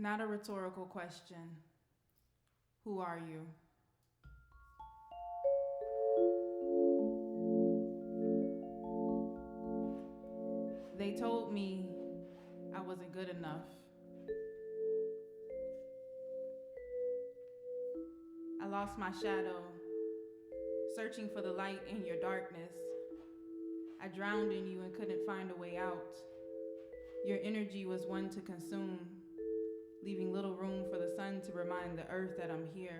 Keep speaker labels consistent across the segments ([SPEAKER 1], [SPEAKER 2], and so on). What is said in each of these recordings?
[SPEAKER 1] Not a rhetorical question. Who are you? They told me I wasn't good enough. I lost my shadow, searching for the light in your darkness. I drowned in you and couldn't find a way out. Your energy was one to consume, leaving little room for the sun to remind the earth that I'm here.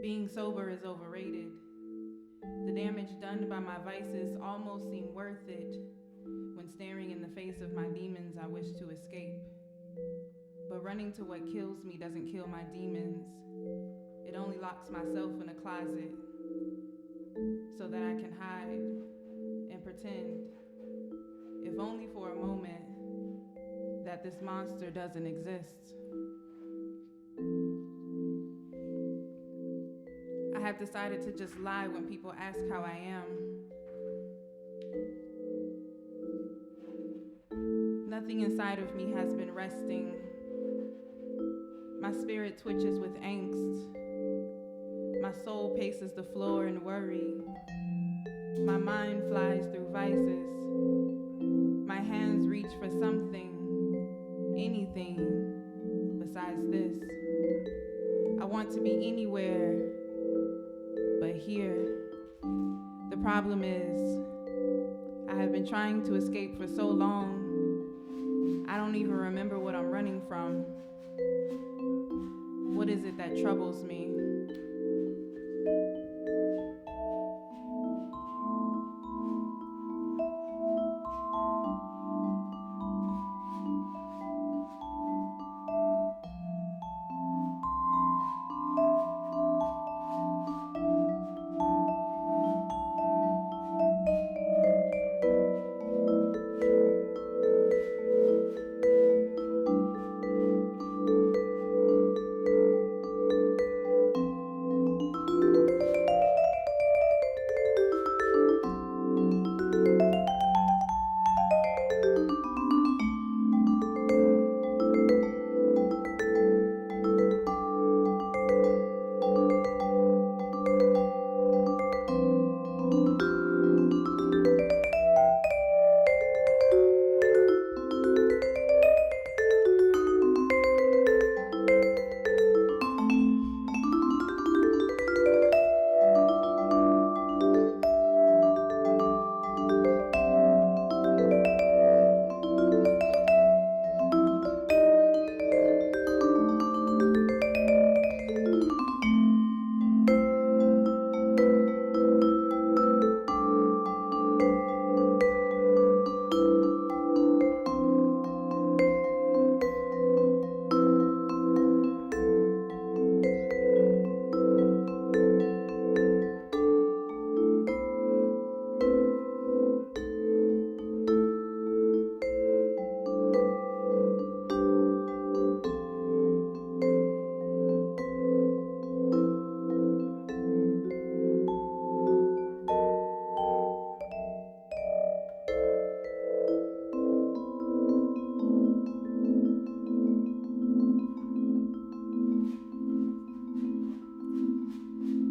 [SPEAKER 1] Being sober is overrated. The damage done by my vices almost seem worth it when staring in the face of my demons I wish to escape. But running to what kills me doesn't kill my demons. It only locks myself in a closet so that I can hide and pretend, if only for a moment, that this monster doesn't exist. I have decided to just lie when people ask how I am. Nothing inside of me has been resting. My spirit twitches with angst. My soul paces the floor in worry. My mind flies through vices. My hands reach for something, anything besides this. I want to be anywhere but here. The problem is, I have been trying to escape for so long, I don't even remember what I'm running from. What is it that troubles me?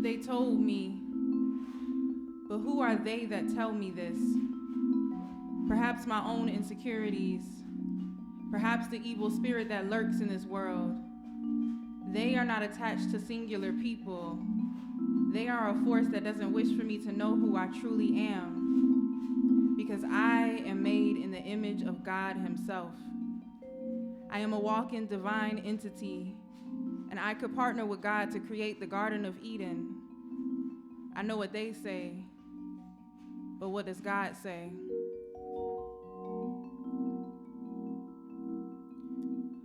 [SPEAKER 1] They told me, but who are they that tell me this? Perhaps my own insecurities, perhaps the evil spirit that lurks in this world. They are not attached to singular people. They are a force that doesn't wish for me to know who I truly am, because I am made in the image of God Himself. I am a walking divine entity, and I could partner with God to create the Garden of Eden. I know what they say, but what does God say?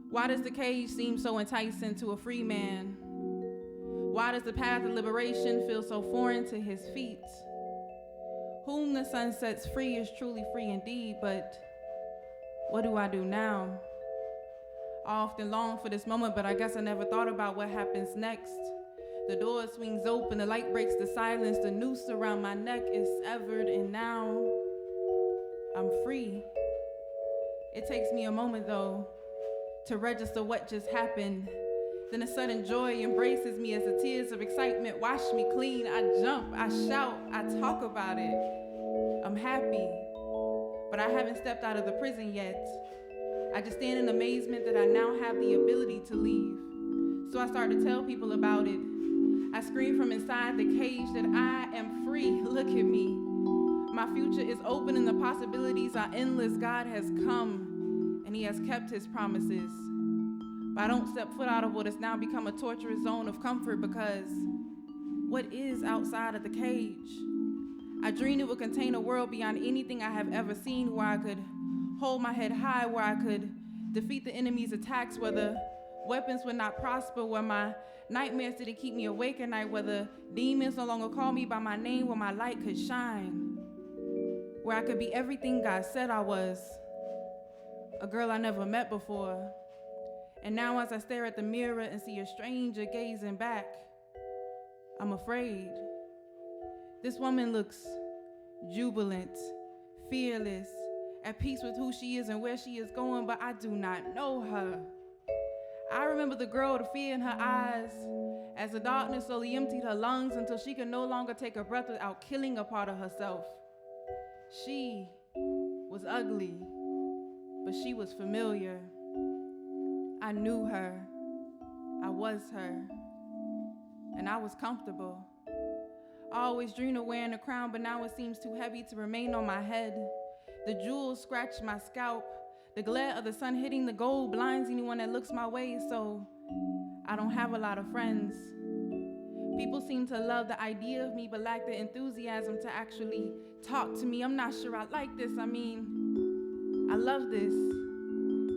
[SPEAKER 1] Why does the cage seem so enticing to a free man? Why does the path of liberation feel so foreign to his feet? Whom the sun sets free is truly free indeed, but what do I do now? I often long for this moment, but I guess I never thought about what happens next. The door swings open, the light breaks the silence, the noose around my neck is severed, and now I'm free. It takes me a moment, though, to register what just happened. Then a sudden joy embraces me as the tears of excitement wash me clean. I jump, I shout, I talk about it. I'm happy, but I haven't stepped out of the prison yet. I just stand in amazement that I now have the ability to leave. So I start to tell people about it. I scream from inside the cage that I am free. Look at me. My future is open and the possibilities are endless. God has come and he has kept his promises. But I don't step foot out of what has now become a torturous zone of comfort, because what is outside of the cage? I dreamed it would contain a world beyond anything I have ever seen, where I could hold my head high, where I could defeat the enemy's attacks, where the weapons would not prosper, where my nightmares didn't keep me awake at night, where the demons no longer call me by my name, where my light could shine, where I could be everything God said I was, a girl I never met before. And now as I stare at the mirror and see a stranger gazing back, I'm afraid. This woman looks jubilant, fearless, at peace with who she is and where she is going, but I do not know her. I remember the girl, the fear in her eyes, as the darkness slowly emptied her lungs until she could no longer take a breath without killing a part of herself. She was ugly, but she was familiar. I knew her, I was her, and I was comfortable. I always dreamed of wearing a crown, but now it seems too heavy to remain on my head. The jewels scratch my scalp. The glare of the sun hitting the gold blinds anyone that looks my way, so I don't have a lot of friends. People seem to love the idea of me, but lack the enthusiasm to actually talk to me. I'm not sure I like this. I mean, I love this.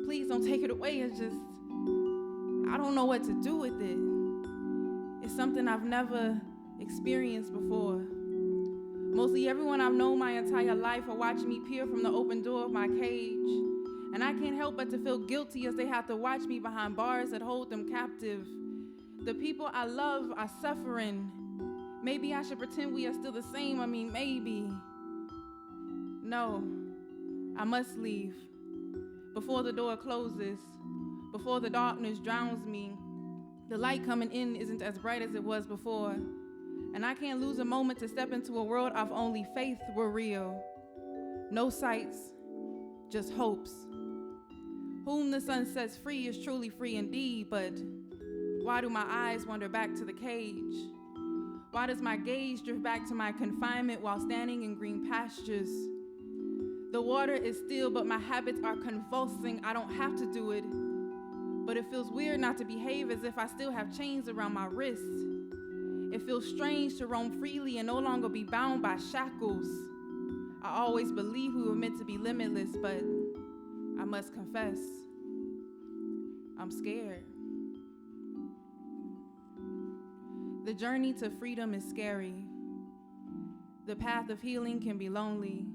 [SPEAKER 1] Please don't take it away. It's just, I don't know what to do with it. It's something I've never experienced before. Mostly everyone I've known my entire life are watching me peer from the open door of my cage. And I can't help but to feel guilty as they have to watch me behind bars that hold them captive. The people I love are suffering. Maybe I should pretend we are still the same. I mean, maybe. No, I must leave. Before the door closes, before the darkness drowns me, the light coming in isn't as bright as it was before. And I can't lose a moment to step into a world of only faith were real. No sights, just hopes. Whom the sun sets free is truly free indeed, but why do my eyes wander back to the cage? Why does my gaze drift back to my confinement while standing in green pastures? The water is still, but my habits are convulsing. I don't have to do it, but it feels weird not to behave as if I still have chains around my wrists. It feels strange to roam freely and no longer be bound by shackles. I always believed we were meant to be limitless, but I must confess, I'm scared. The journey to freedom is scary. The path of healing can be lonely.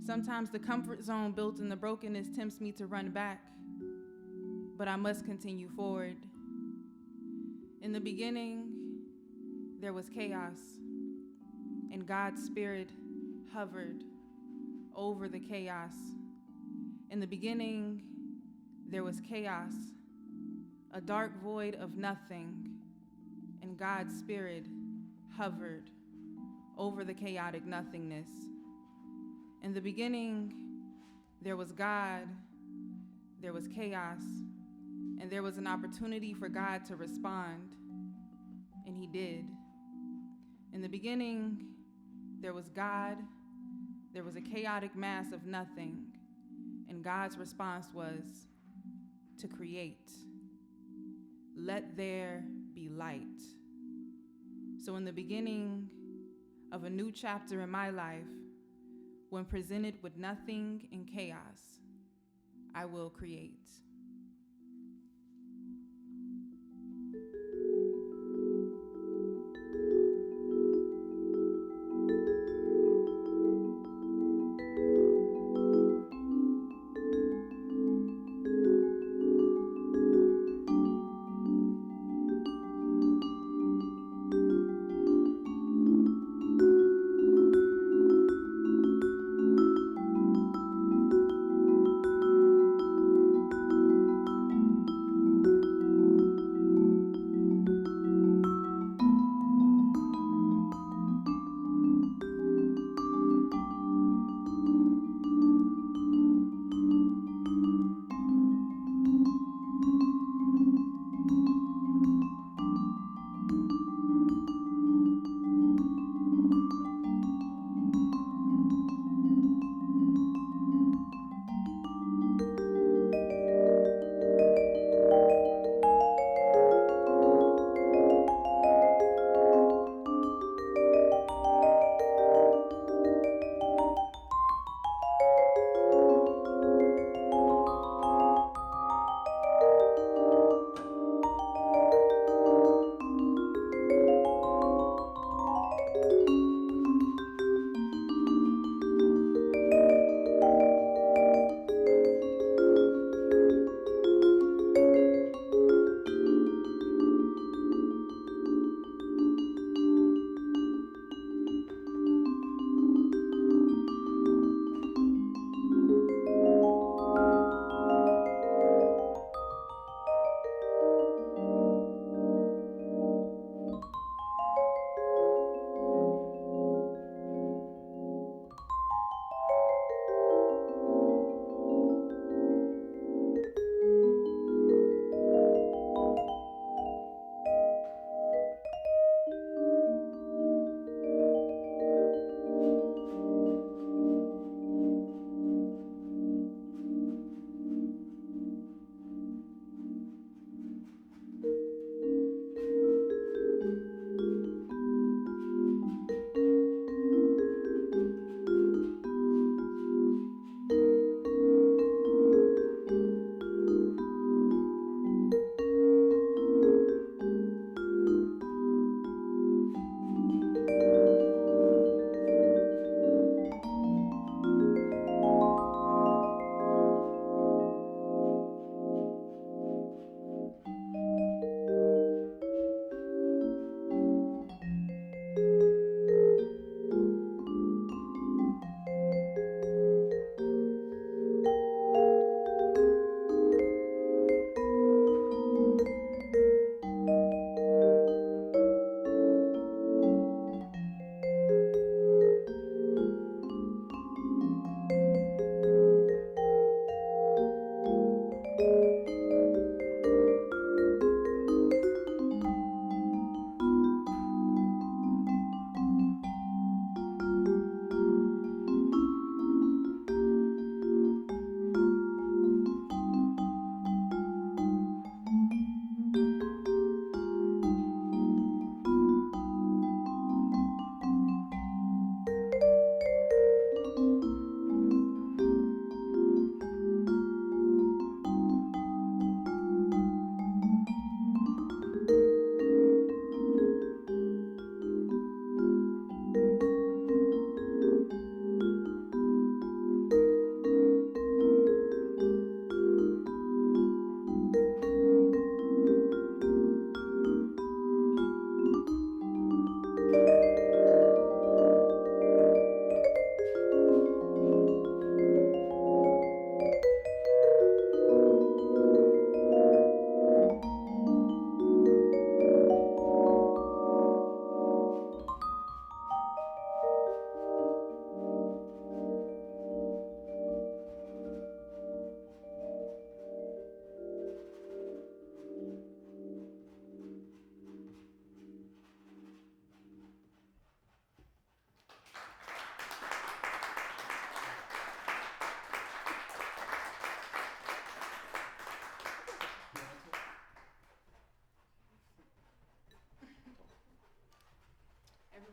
[SPEAKER 1] Sometimes the comfort zone built in the brokenness tempts me to run back, but I must continue forward. In the beginning, there was chaos, and God's Spirit hovered over the chaos. In the beginning, there was chaos, a dark void of nothing, and God's Spirit hovered over the chaotic nothingness. In the beginning, there was God, there was chaos, and there was an opportunity for God to respond, and he did. In the beginning, there was God, there was a chaotic mass of nothing, and God's response was to create. Let there be light. So in the beginning of a new chapter in my life, when presented with nothing and chaos, I will create.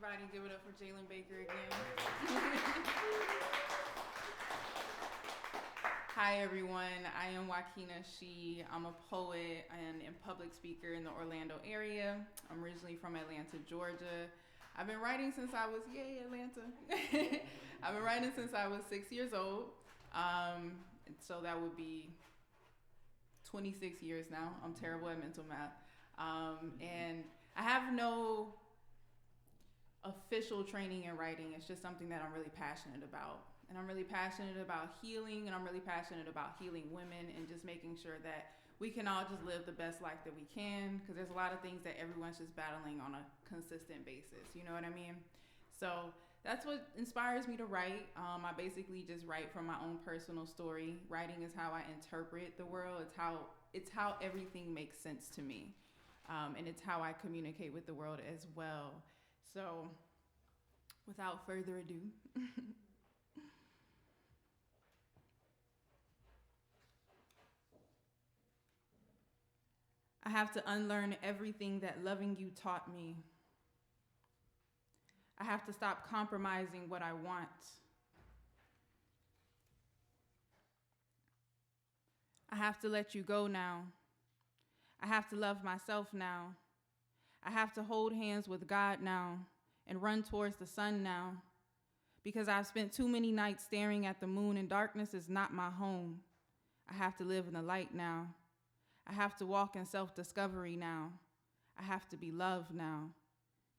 [SPEAKER 1] Everybody give it up for Jalen Baker again. Hi everyone, I am Joaquina Shee. I'm a poet and a public speaker in the Orlando area. I'm originally from Atlanta, Georgia. I've been writing since I was, yay Atlanta. I've been writing since I was 6 years old. So that would be 26 years now. I'm terrible at mental math. And I have no official training in writing. It's just something that I'm really passionate about. And I'm really passionate about healing, and I'm really passionate about healing women and just making sure that we can all just live the best life that we can, because there's a lot of things that everyone's just battling on a consistent basis. You know what I mean? So that's what inspires me to write. I basically just write from my own personal story. Writing is how I interpret the world. It's how everything makes sense to me. And it's how I communicate with the world as well. So without further ado, I have to unlearn everything that loving you taught me. I have to stop compromising what I want. I have to let you go now. I have to love myself now. I have to hold hands with God now and run towards the sun now, because I've spent too many nights staring at the moon, and darkness is not my home. I have to live in the light now. I have to walk in self-discovery now. I have to be loved now,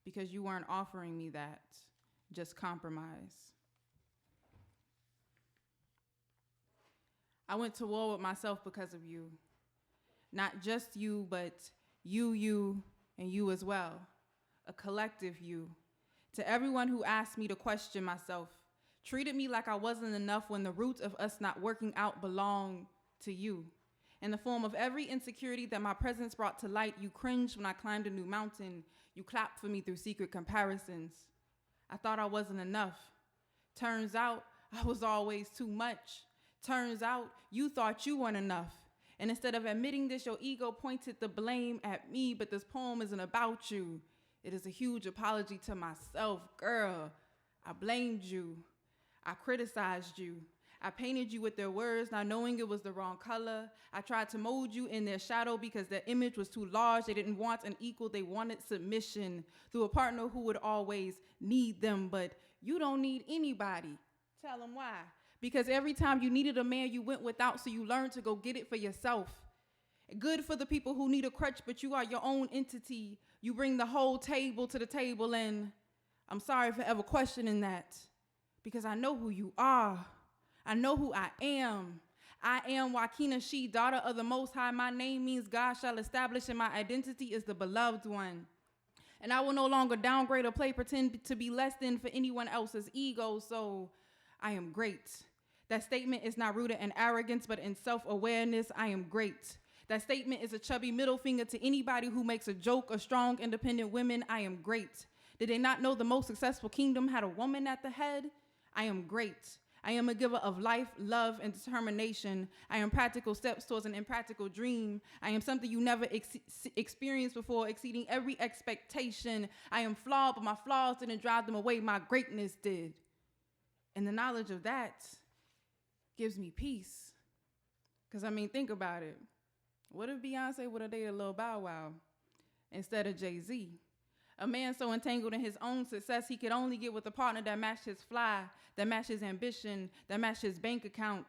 [SPEAKER 1] because you weren't offering me that, just compromise. I went to war with myself because of you. Not just you, but you, and you as well. A collective you. To everyone who asked me to question myself, treated me like I wasn't enough when the roots of us not working out belong to you. In the form of every insecurity that my presence brought to light, you cringed when I climbed a new mountain. You clapped for me through secret comparisons. I thought I wasn't enough. Turns out I was always too much. Turns out you thought you weren't enough. And instead of admitting this, your ego pointed the blame at me, but this poem isn't about you. It is a huge apology to myself. Girl, I blamed you. I criticized you. I painted you with their words, not knowing it was the wrong color. I tried to mold you in their shadow because their image was too large. They didn't want an equal, they wanted submission through a partner who would always need them, but you don't need anybody. Tell them why. Because every time you needed a man, you went without, so you learned to go get it for yourself. Good for the people who need a crutch, but you are your own entity. You bring the whole table to the table, and I'm sorry for ever questioning that, because I know who you are. I know who I am. I am Joaquina Shee, daughter of the Most High. My name means God shall establish, and my identity is the beloved one. And I will no longer downgrade or pretend to be less than for anyone else's ego, so I am great. That statement is not rooted in arrogance, but in self-awareness. I am great. That statement is a chubby middle finger to anybody who makes a joke of strong, independent women. I am great. Did they not know the most successful kingdom had a woman at the head? I am great. I am a giver of life, love, and determination. I am practical steps towards an impractical dream. I am something you never experienced before, exceeding every expectation. I am flawed, but my flaws didn't drive them away. My greatness did. And the knowledge of that gives me peace. Because, think about it. What if Beyonce would have dated Lil Bow Wow instead of Jay-Z? A man so entangled in his own success, he could only get with a partner that matched his fly, that matched his ambition, that matched his bank account.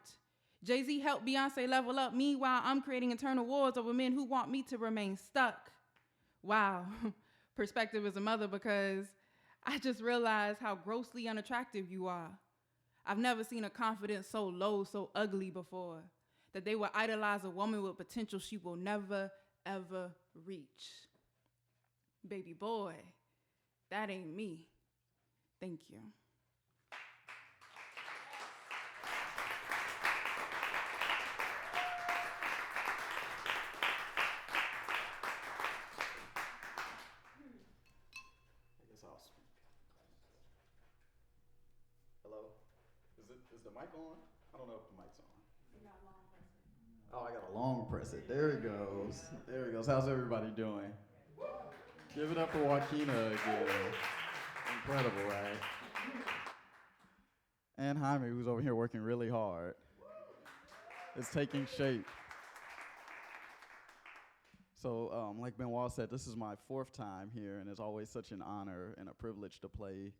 [SPEAKER 1] Jay-Z helped Beyonce level up. Meanwhile, I'm creating internal wars over men who want me to remain stuck. Wow, perspective as a mother, because I just realized how grossly unattractive you are. I've never seen a confidence so low, so ugly before, that they will idolize a woman with potential she will never, ever reach. Baby boy, that ain't me. Thank you.
[SPEAKER 2] I guess I'll speak. Hello? Is the mic on? I don't know if the mic's on.
[SPEAKER 1] You got long press it.
[SPEAKER 2] Oh, I got a long press it. There it goes. There it goes. How's everybody doing? Give it up for Joaquina again. Incredible, right? And Jaime, who's over here working really hard. It's taking shape. So, like Benoit said, this is my 4th time here, and it's always such an honor and a privilege to play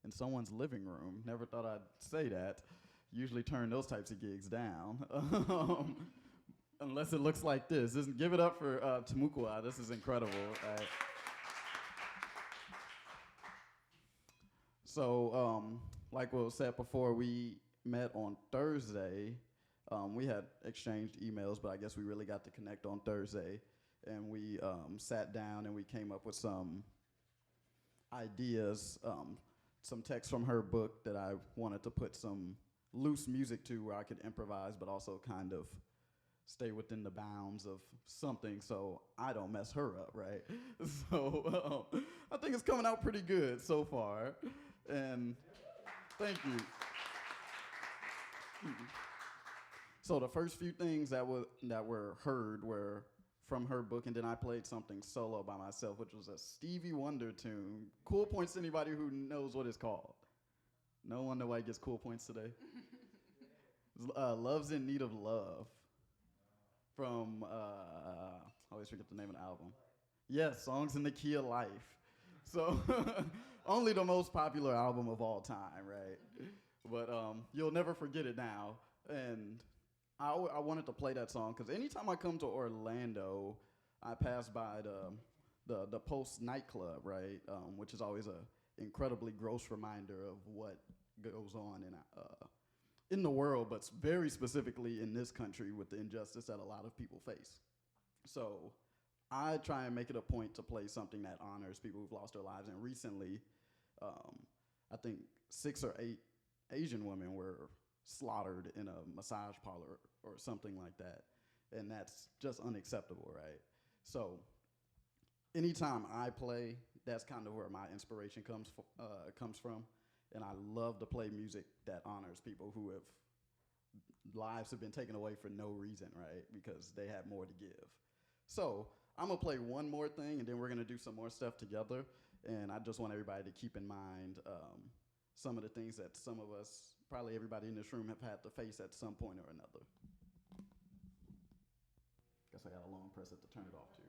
[SPEAKER 2] in someone's living room. Never thought I'd say that. Usually turn those types of gigs down, unless it looks like this. Give it up for Tamukwa. This is incredible. So, like Will said before, we met on Thursday. We had exchanged emails, but I guess we really got to connect on Thursday. And we sat down and we came up with some ideas, some text from her book that I wanted to put some loose music to where I could improvise, but also kind of stay within the bounds of something so I don't mess her up, right? So I think it's coming out pretty good so far. And thank you. So the first few things that were heard were from her book, and then I played something solo by myself, which was a Stevie Wonder tune. Cool points to anybody who knows what it's called. No one nobody gets cool points today. Love's in Need of Love from, I always forget the name of the album. Yes, Songs in the Key of Life. So only the most popular album of all time, right? But you'll never forget it now. And I wanted to play that song because anytime I come to Orlando, I pass by the Post nightclub, right, which is always a incredibly gross reminder of what goes on in the world, but very specifically in this country with the injustice that a lot of people face. So I try and make it a point to play something that honors people who've lost their lives. And recently, I think 6 or 8 Asian women were slaughtered in a massage parlor or something like that. And that's just unacceptable, right? So anytime I play, that's kind of where my inspiration comes from. And I love to play music that honors people who have lives have been taken away for no reason, right? Because they had more to give. So I'm gonna play one more thing, and then we're gonna do some more stuff together. And I just want everybody to keep in mind some of the things that some of us, probably everybody in this room, have had to face at some point or another. Guess I got a long press it to turn it off too.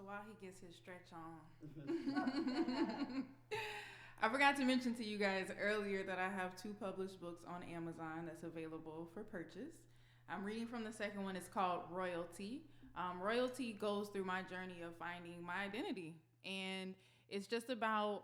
[SPEAKER 1] while he gets his stretch on, I forgot to mention to you guys earlier that I have 2 published books on Amazon that's available for purchase. I'm reading from the second one. It's called Royalty. Royalty goes through my journey of finding my identity. And it's just about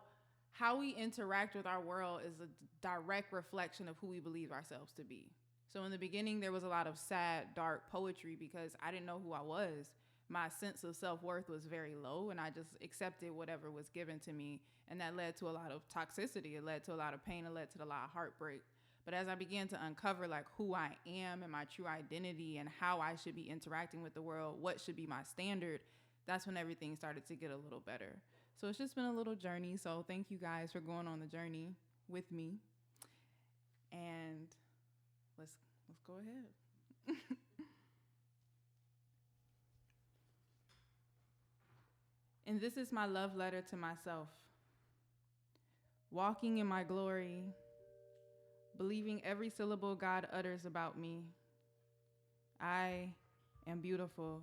[SPEAKER 1] how we interact with our world is a direct reflection of who we believe ourselves to be. So in the beginning, there was a lot of sad, dark poetry because I didn't know who I was. My sense of self-worth was very low, and I just accepted whatever was given to me. And that led to a lot of toxicity. It led to a lot of pain. It led to a lot of heartbreak. But as I began to uncover like who I am and my true identity and how I should be interacting with the world, what should be my standard, that's when everything started to get a little better. So it's just been a little journey. So thank you guys for going on the journey with me. And let's go ahead. And this is my love letter to myself. Walking in my glory, believing every syllable God utters about me. I am beautiful.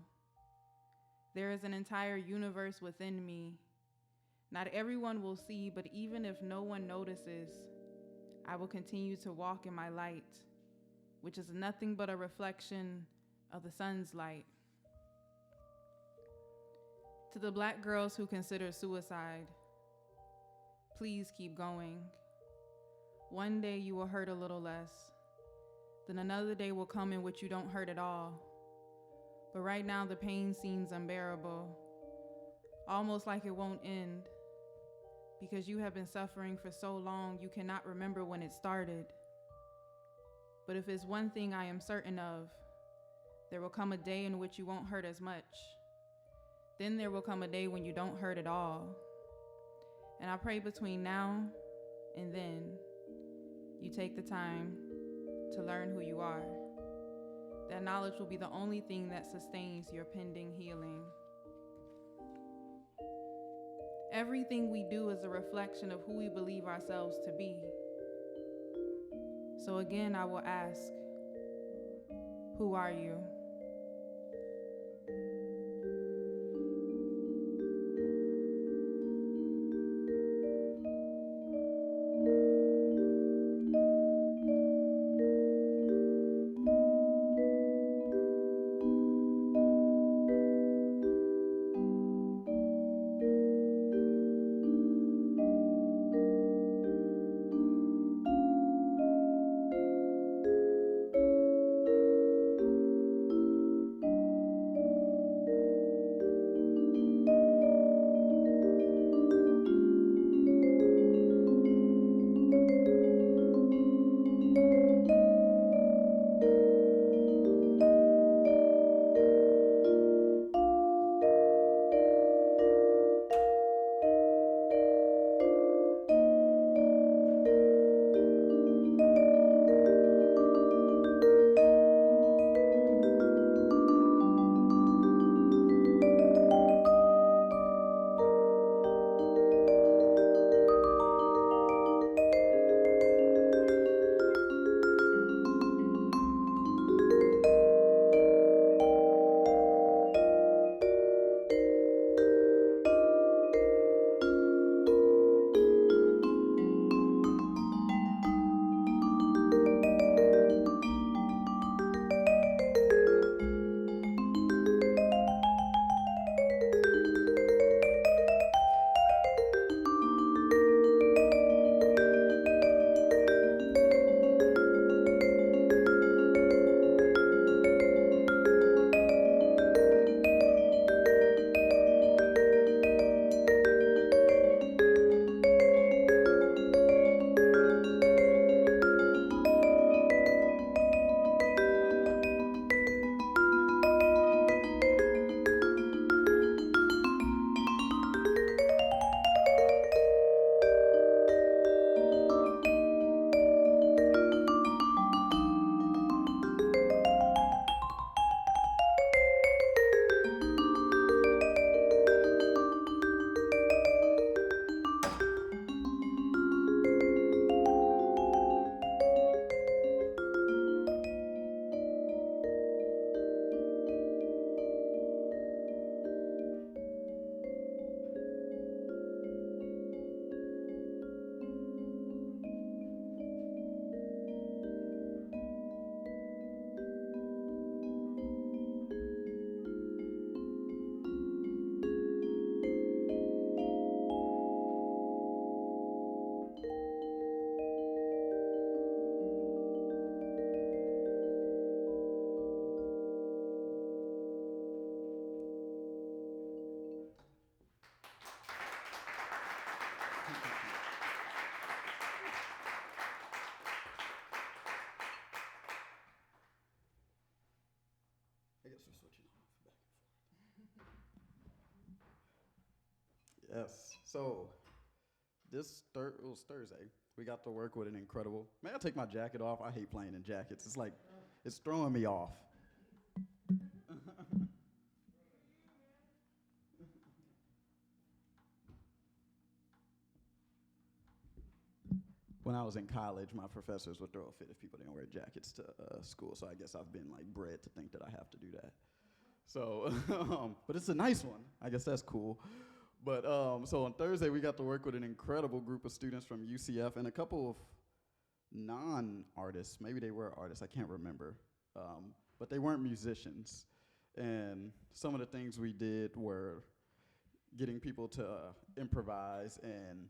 [SPEAKER 1] There is an entire universe within me. Not everyone will see, but even if no one notices, I will continue to walk in my light, which is nothing but a reflection of the sun's light. To the Black girls who consider suicide, please keep going. One day you will hurt a little less. Then another day will come in which you don't hurt at all. But right now the pain seems unbearable, almost like it won't end, because you have been suffering for so long you cannot remember when it started. But if it's one thing I am certain of, there will come a day in which you won't hurt as much. Then there will come a day when you don't hurt at all. And I pray between now and then, you take the time to learn who you are. That knowledge will be the only thing that sustains your pending healing. Everything we do is a reflection of who we believe ourselves to be. So again, I will ask, who are you?
[SPEAKER 2] Yes. So it was Thursday. We got to work with an incredible. May I take my jacket off? I hate playing in jackets. It's like it's throwing me off. When I was in college, my professors would throw a fit if people didn't wear jackets to school. So I guess I've been like bred to think that I have to do that. So, but it's a nice one. I guess that's cool. But so on Thursday, we got to work with an incredible group of students from UCF and a couple of non-artists. Maybe they were artists. I can't remember. But they weren't musicians. And some of the things we did were getting people to improvise and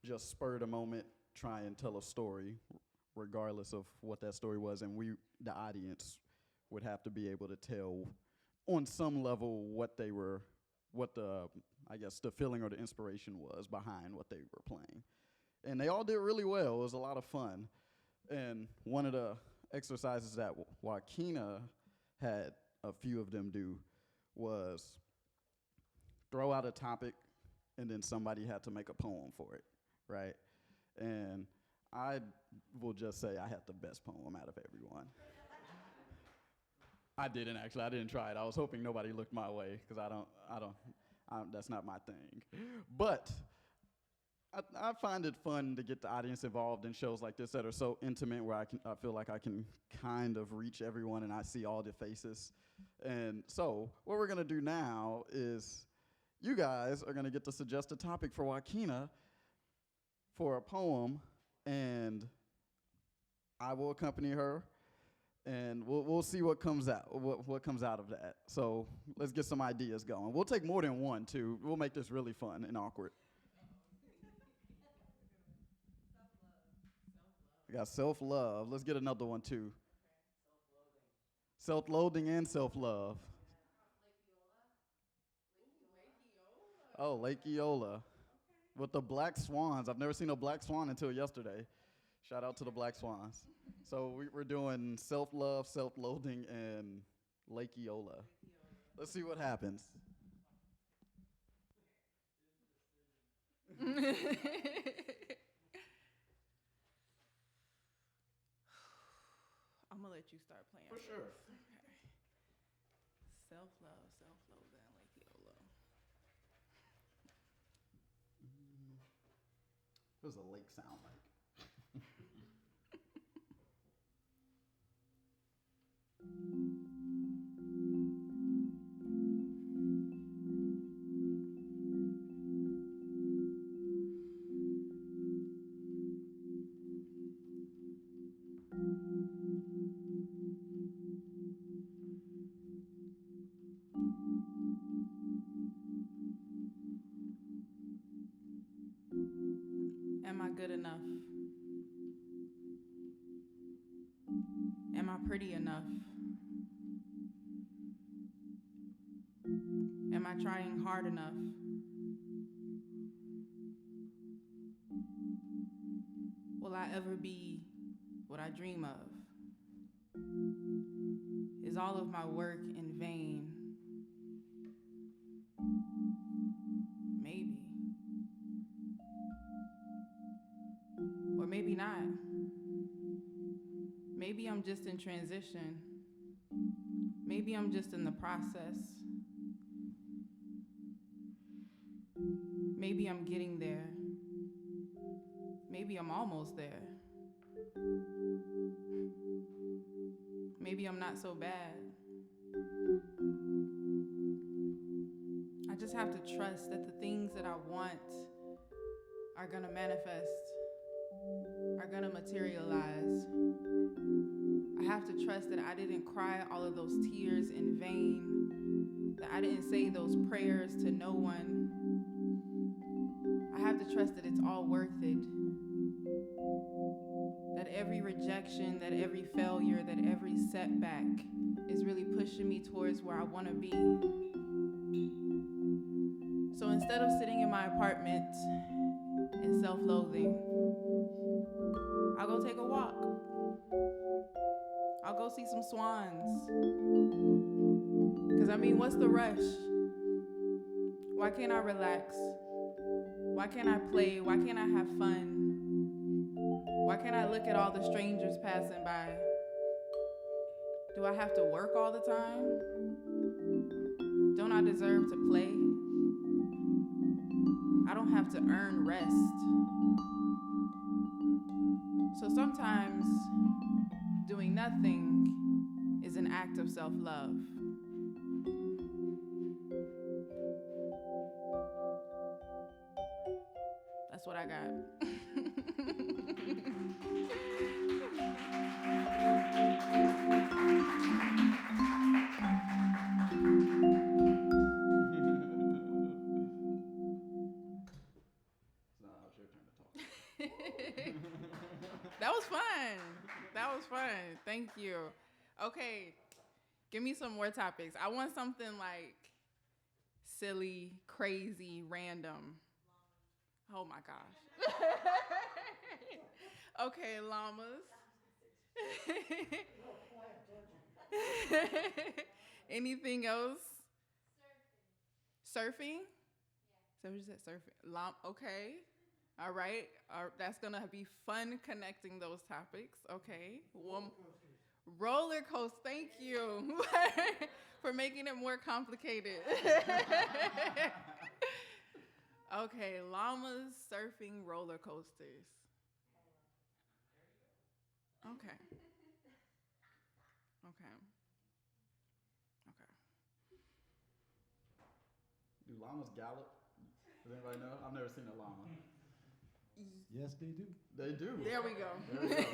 [SPEAKER 2] just spur the moment, try and tell a story, regardless of what that story was. And we, the audience, would have to be able to tell on some level what the feeling or the inspiration was behind what they were playing. And they all did really well. It was a lot of fun. And one of the exercises that Joaquina had a few of them do was throw out a topic, and then somebody had to make a poem for it, right? And I will just say I had the best poem out of everyone. I didn't actually. I didn't try it. I was hoping nobody looked my way because that's not my thing. But I find it fun to get the audience involved in shows like this that are so intimate where I feel like I can kind of reach everyone and I see all the faces. And so what we're gonna do now is you guys are gonna get to suggest a topic for Joaquina for a poem, and I will accompany her, and we'll see what comes out of that. So let's get some ideas going. We'll take more than one too. We'll make this really fun and awkward. We got self-love. Let's get another one too. Self-loathing and self-love. Oh, Lake Eola. With the black swans. I've never seen a black swan until yesterday. Shout out to the black swans. So we're doing self-love, self-loathing, and Lake Eola. Let's see what happens.
[SPEAKER 1] I'm gonna let you start playing.
[SPEAKER 2] For sure.
[SPEAKER 1] Okay. Self-love, self-loathing, Lake Eola.
[SPEAKER 2] What does a lake sound like?
[SPEAKER 1] Am I good enough? Am I pretty enough? Am I trying hard enough? Will I ever be what I dream of? Is all of my work in vain? Maybe. Or maybe not. Maybe I'm just in transition. Maybe I'm just in the process. Maybe I'm getting there. Maybe I'm almost there. Maybe I'm not so bad. I just have to trust that the things that I want are gonna manifest, are gonna materialize. I have to trust that I didn't cry all of those tears in vain, that I didn't say those prayers to no one. I have to trust that it's all worth it, that every rejection, that every failure, that every setback is really pushing me towards where I want to be. So instead of sitting in my apartment in self-loathing, I'll go take a walk. I'll go see some swans. mean, what's the rush? Why can't I relax? Why can't I play? Why can't I have fun? Why can't I look at all the strangers passing by? Do I have to work all the time? Don't I deserve to play? I don't have to earn rest. So sometimes doing nothing is an act of self-love. That's what I got. That was fun. That was fun. Thank you. Okay, give me some more topics. I want something like silly, crazy, random. Oh my gosh. Okay, llamas. Anything else? Surfing? So what you said, surfing. Okay. All right. That's going to be fun connecting those topics. Okay. Roller coaster. Thank you for making it more complicated. Okay. Llamas, surfing, roller coasters. Okay. Okay. Okay.
[SPEAKER 2] Do llamas gallop? Does anybody know? I've never seen a llama.
[SPEAKER 3] Yes, they do.
[SPEAKER 2] They do.
[SPEAKER 1] There we go.
[SPEAKER 2] There we go.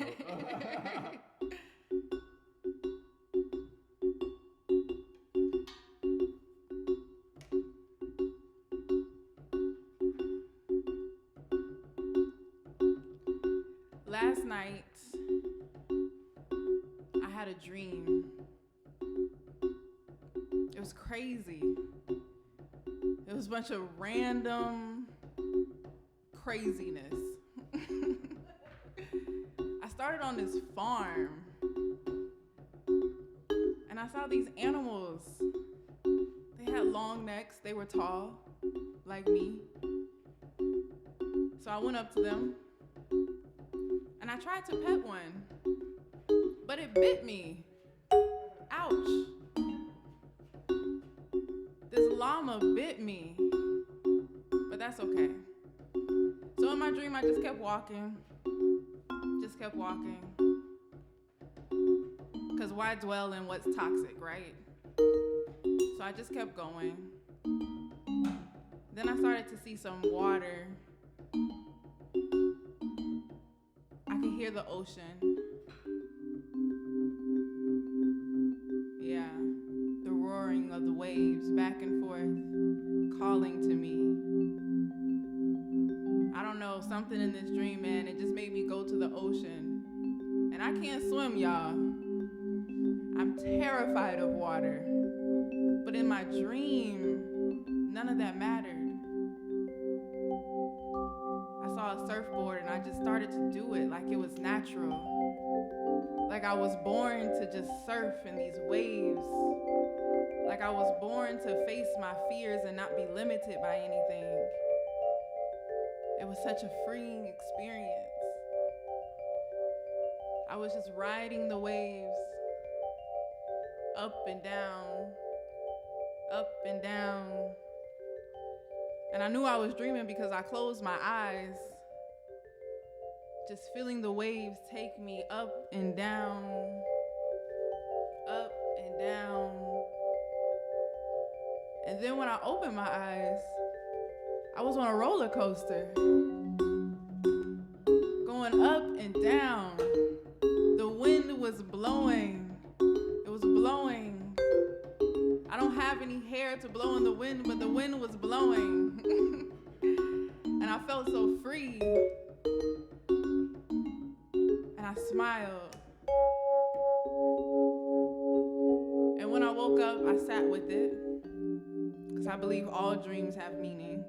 [SPEAKER 1] Last night, I had a dream. It was crazy. It was a bunch of random craziness. I started on this farm, and I saw these animals. They had long necks. They were tall, like me. So I went up to them, and I tried to pet one, but it bit me. Ouch. This llama bit me, but that's okay. So in my dream, I just kept walking. Because why dwell in what's toxic, right? So I just kept going. Then I started to see some water. I could hear the ocean. Yeah, the roaring of the waves back and forth, calling to me. I don't know, something in this dream, man, it just made me go to the ocean. And I can't swim, y'all. I'm terrified of water. But in my dream, none of that mattered. I saw a surfboard and I just started to do it like it was natural. Like I was born to just surf in these waves. Like I was born to face my fears and not be limited by anything. It was such a freeing experience. I was just riding the waves, up and down, up and down. And I knew I was dreaming because I closed my eyes, just feeling the waves take me up and down, up and down. And then when I opened my eyes, I was on a roller coaster, going up and down. The wind was blowing. It was blowing. I don't have any hair to blow in the wind, but the wind was blowing. And I felt so free. And I smiled. And when I woke up, I sat with it. Because I believe all dreams have meaning.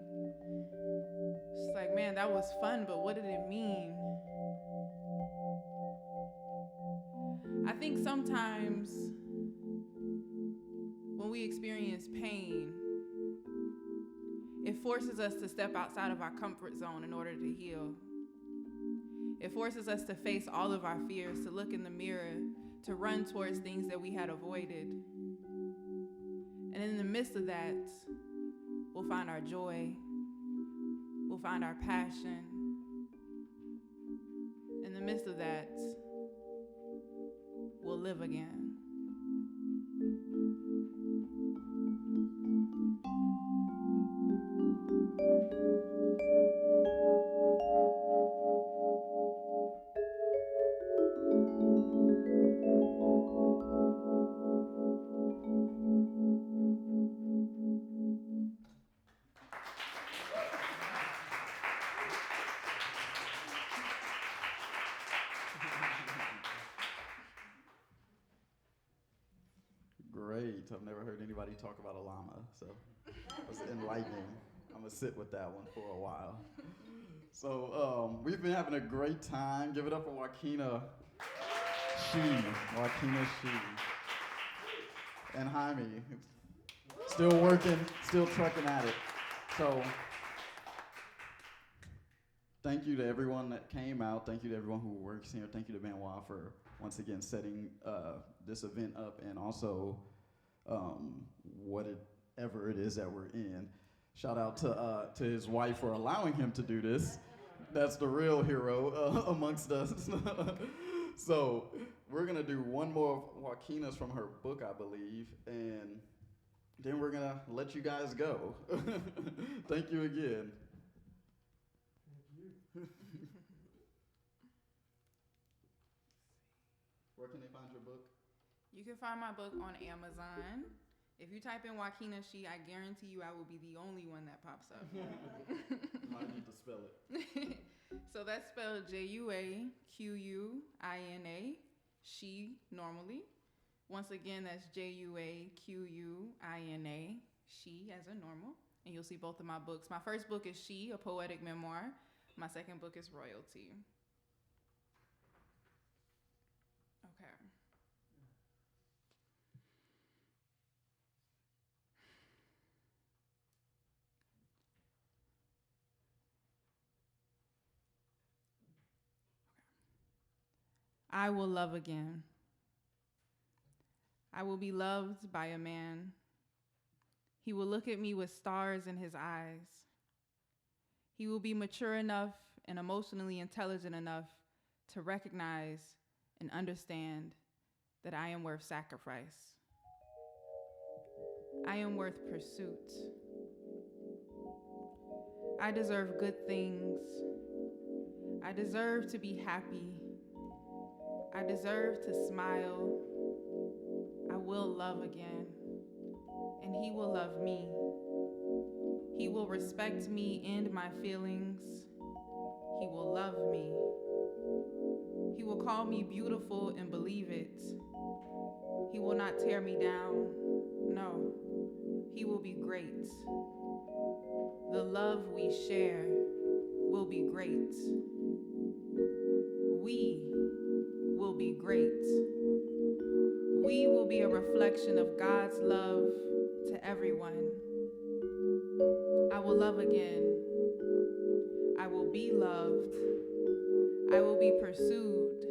[SPEAKER 1] It's like, man, that was fun, but what did it mean? I think sometimes when when we experience pain, it forces us to step outside of our comfort zone in order to heal. It forces us to face all of our fears, to look in the mirror, to run towards things that we had avoided. And in the midst of that, we'll find our joy, we'll find our passion. In the midst of that, we'll live again.
[SPEAKER 2] Great. I've never heard anybody talk about a llama, so that was enlightening. I'm going to sit with that one for a while. So we've been having a great time. Give it up for Joaquina She. And Jaime. Still working, still trucking at it. So thank you to everyone that came out. Thank you to everyone who works here. Thank you to Benoit for once again setting this event up, and also whatever it is that we're in. Shout out to his wife for allowing him to do this. That's the real hero amongst us. So we're gonna do one more of Joaquina's from her book, I believe, and then we're gonna let you guys go. Thank you again. Where can they find your book?
[SPEAKER 1] You can find my book on Amazon. If you type in Joaquina She, I guarantee you I will be the only one that pops up.
[SPEAKER 2] You might need to spell it.
[SPEAKER 1] So that's spelled Juaquina, she normally. Once again, that's Juaquina, she as a normal. And you'll see both of my books. My first book is She, a poetic memoir. My second book is Royalty. Okay. I will love again. I will be loved by a man. He will look at me with stars in his eyes. He will be mature enough and emotionally intelligent enough to recognize and understand that I am worth sacrifice. I am worth pursuit. I deserve good things. I deserve to be happy. I deserve to smile. I will love again, and he will love me. He will respect me and my feelings. He will love me. He will call me beautiful and believe it. He will not tear me down. No, he will be great. The love we share will be great. We will be great. We will be a reflection of God's love to everyone. I will love again. I will be loved. I will be pursued.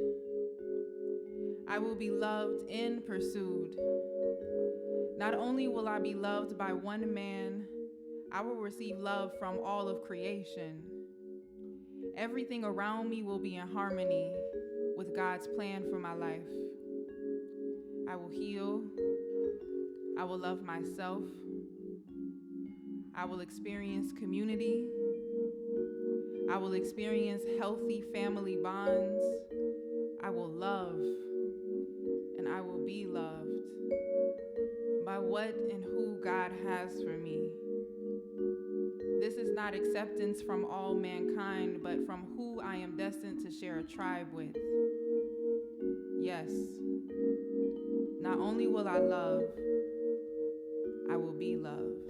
[SPEAKER 1] I will be loved and pursued. Not only will I be loved by one man, I will receive love from all of creation. Everything around me will be in harmony with God's plan for my life. I will heal. I will love myself. I will experience community. I will experience healthy family bonds. I will love, and I will be loved by what and who God has for me. This is not acceptance from all mankind, but from who I am destined to share a tribe with. Yes, not only will I love, I will be loved.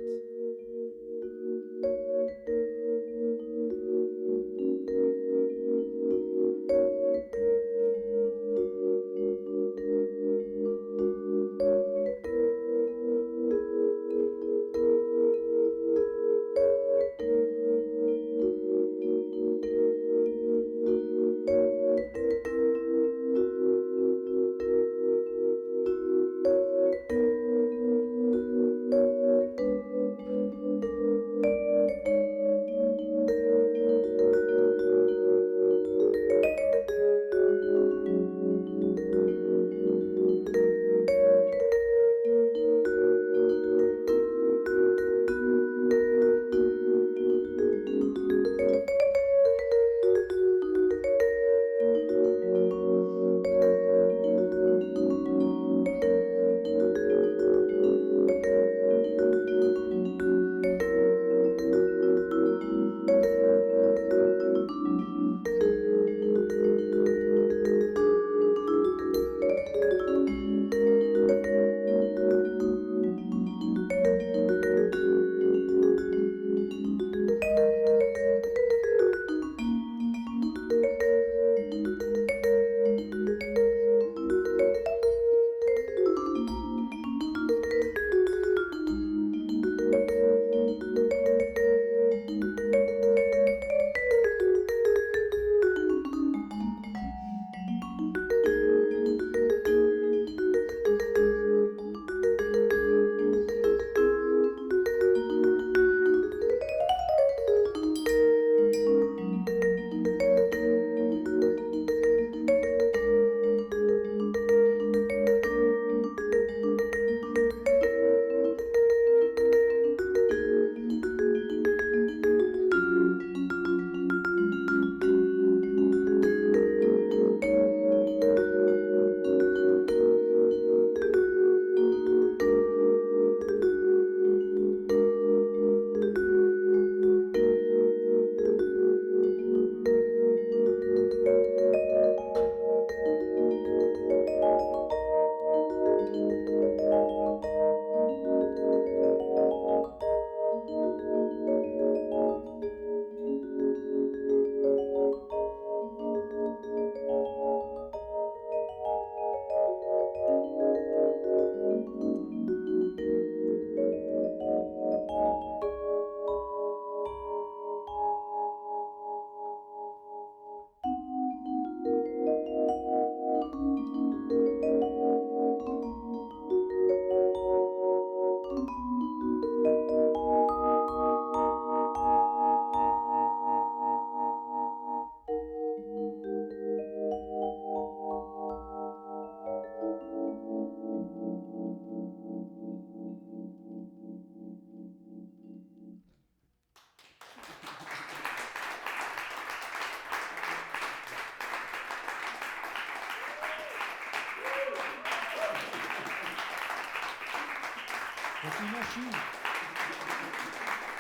[SPEAKER 3] Cristina Shi,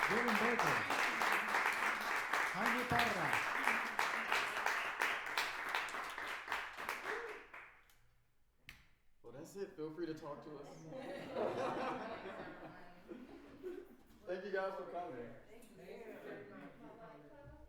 [SPEAKER 3] Dylan Baker, Jaime Parra.
[SPEAKER 2] Well, that's it. Feel free to talk to us. Thank you guys for coming.